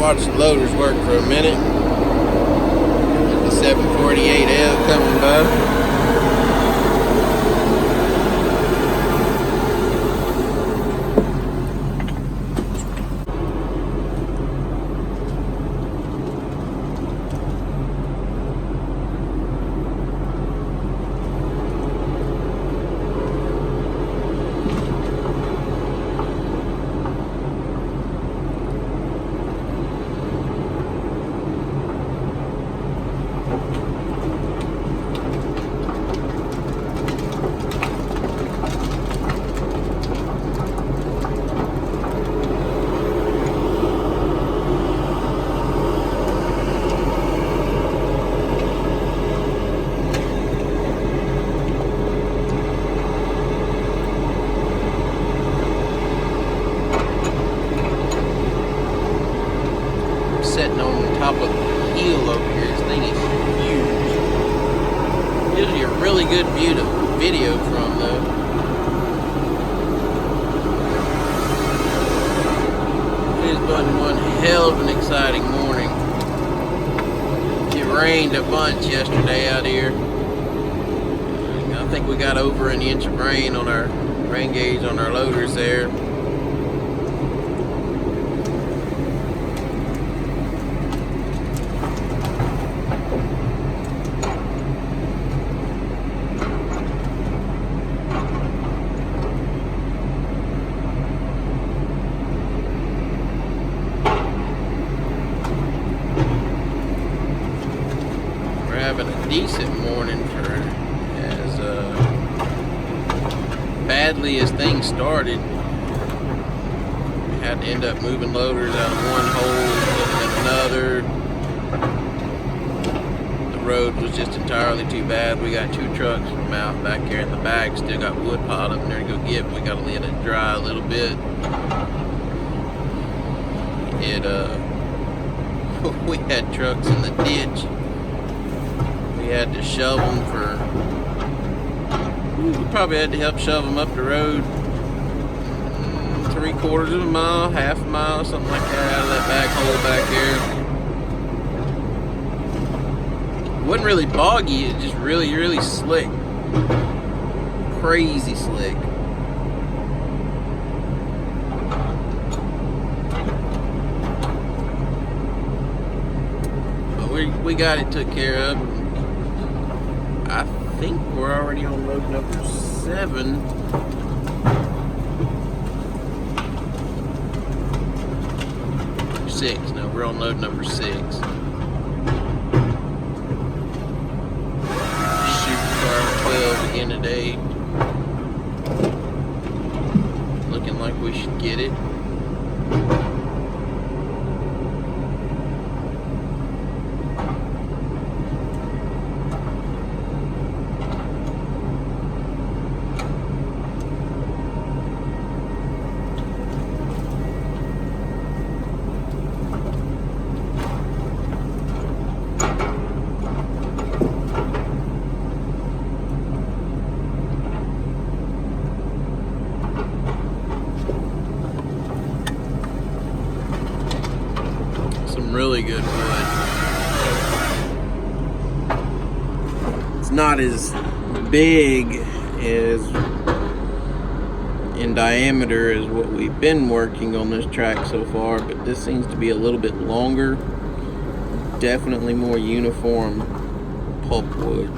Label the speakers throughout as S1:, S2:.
S1: watch the loaders work for a minute. The 748L coming by. Sitting on top of the hill over here. This thing is huge. Gives you a really good view to video from though. It has been one hell of an exciting morning. It rained a bunch yesterday out here. I think we got over an inch of rain on our rain gauge on our loaders there. Having a decent morning for as badly as things started. We had to end up moving loaders out of one hole into another. The road was just entirely too bad. We got two trucks from out back here in the back, still got wood piled up in there to go get. We got to let it dry a little bit. We had trucks in the ditch. We had to shove them for, we probably had to help shove them up the road 3/4 of a mile, half a mile, something like that, out of that back hole back there. It wasn't really boggy, it just really, really slick. Crazy slick. But we got it took care of. I think we're already on load number 7. Or 6. No, we're on load number 6. Shooting for our 12 again today. Looking like we should get it. Really good wood. It's not as big as in diameter as what we've been working on this track so far, but this seems to be a little bit longer. Definitely more uniform pulpwood.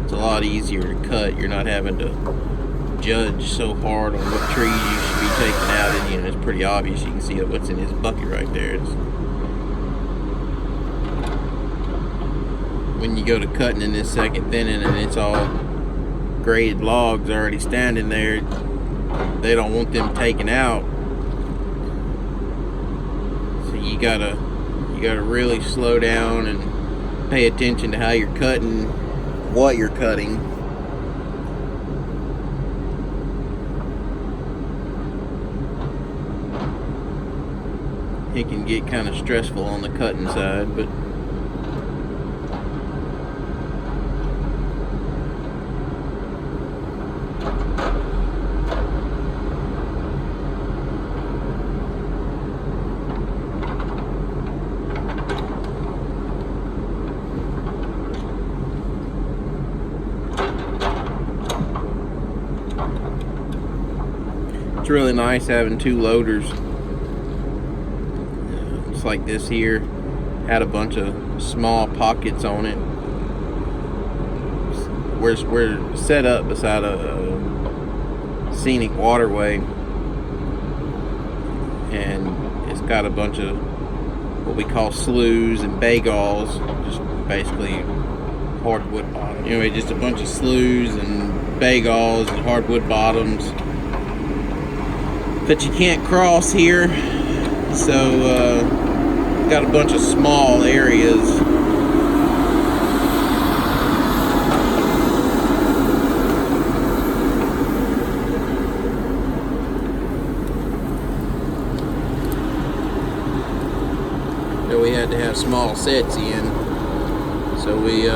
S1: It's a lot easier to cut. You're not having to judge so hard on what trees you should be taking out, and you know, it's pretty obvious. You can see what's in his bucket right there. When you go to cutting in this second thinning and it's all graded logs already standing there, they don't want them taken out, so you gotta really slow down and pay attention to how you're cutting, what you're cutting. It can get kind of stressful on the cutting side, but It's really nice having two loaders. It's like this here. Had a bunch of small pockets on it. We're set up beside a scenic waterway, and it's got a bunch of what we call sloughs and baygauls, just basically hardwood bottom. Anyway, just a bunch of sloughs and baygauls and hardwood bottoms that you can't cross here. So got a bunch of small areas. So we had to have small sets in. So we you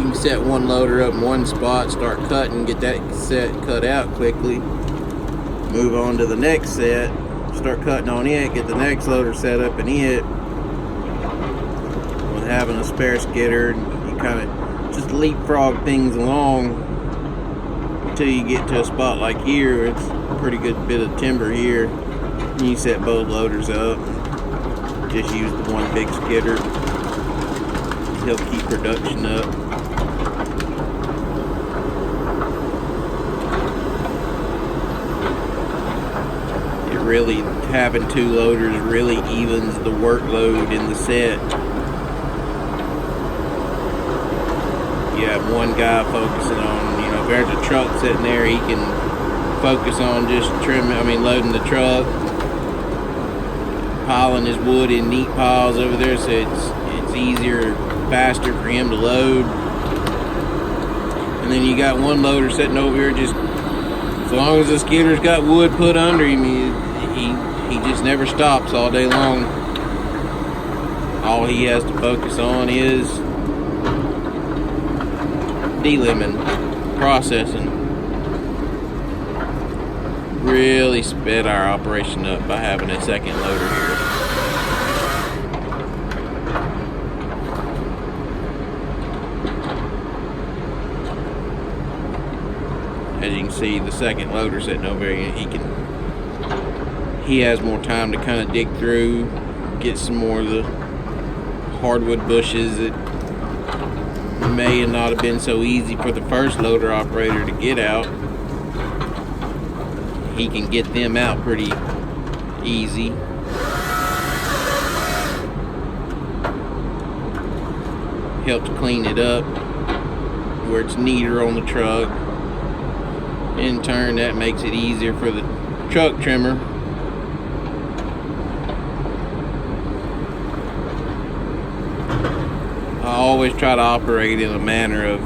S1: can set one loader up in one spot, start cutting, get that set cut out quickly, move on to the next set, start cutting on it, get the next loader set up in it. With having a spare skidder, you kind of just leapfrog things along until you get to a spot like here. It's a pretty good bit of timber here. And you set both loaders up. Just use the one big skidder. Help keep production up. Really, having two loaders really evens the workload in the set. You have one guy focusing on, if there's a truck sitting there, he can focus on just loading the truck, piling his wood in neat piles over there, so it's easier, faster for him to load. And then you got one loader sitting over here, just as long as the skidder's got wood put under him, he just never stops all day long. All he has to focus on is delimbing, processing. Really sped our operation up by having a second loader here. As you can see, the second loader sitting over here, he has more time to kind of dig through, get some more of the hardwood bushes that may not have been so easy for the first loader operator to get out. He can get them out pretty easy. Helps clean it up where it's neater on the truck. In turn, that makes it easier for the truck trimmer. I always try to operate in a manner of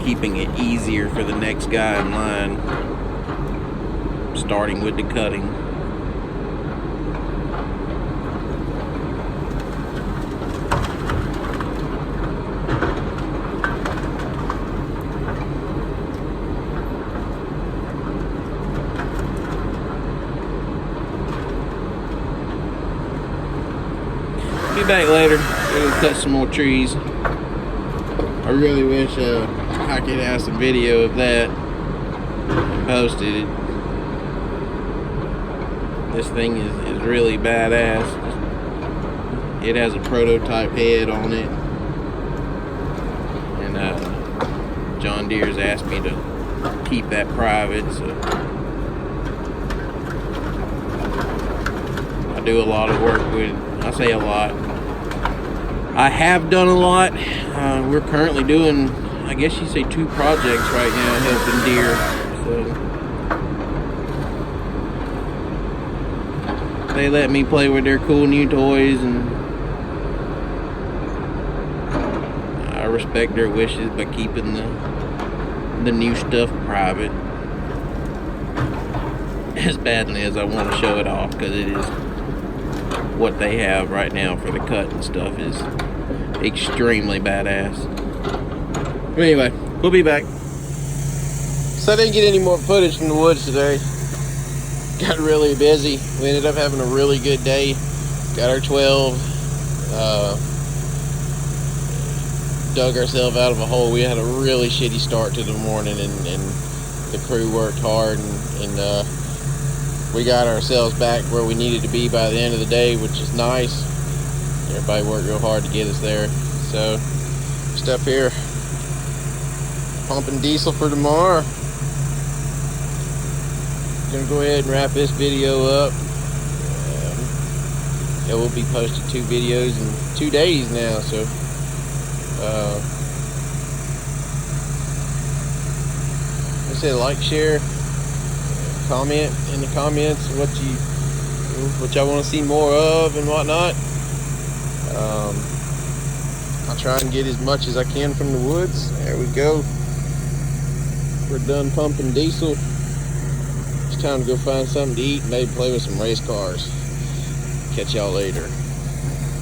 S1: keeping it easier for the next guy in line, starting with the cutting. Be back later. We'll cut some more trees. I really wish I could have some video of that and posted it. This thing is really badass. It has a prototype head on it, and John Deere's asked me to keep that private, so I do a lot of work with, I say a lot, I have done a lot. We're currently doing, I guess you say, 2 projects right now helping Deere. So they let me play with their cool new toys, and I respect their wishes by keeping the new stuff private. As badly as I want to show it off, because it is what they have right now for the cut and stuff is extremely badass. But anyway, we'll be back. So I didn't get any more footage from the woods today. Got really busy. We ended up having a really good day. Got our 12. Dug ourselves out of a hole. We had a really shitty start to the morning, and the crew worked hard, and we got ourselves back where we needed to be by the end of the day, which is nice. Everybody worked real hard to get us there. So, just up here, pumping diesel for tomorrow. Gonna go ahead and wrap this video up. Yeah, we'll be posting 2 videos in 2 days now, so like I said, like, share, comment in the comments what y'all want to see more of and whatnot. I'll try and get as much as I can from the woods. There we go. We're done pumping diesel. It's time to go find something to eat and maybe play with some race cars. Catch y'all later.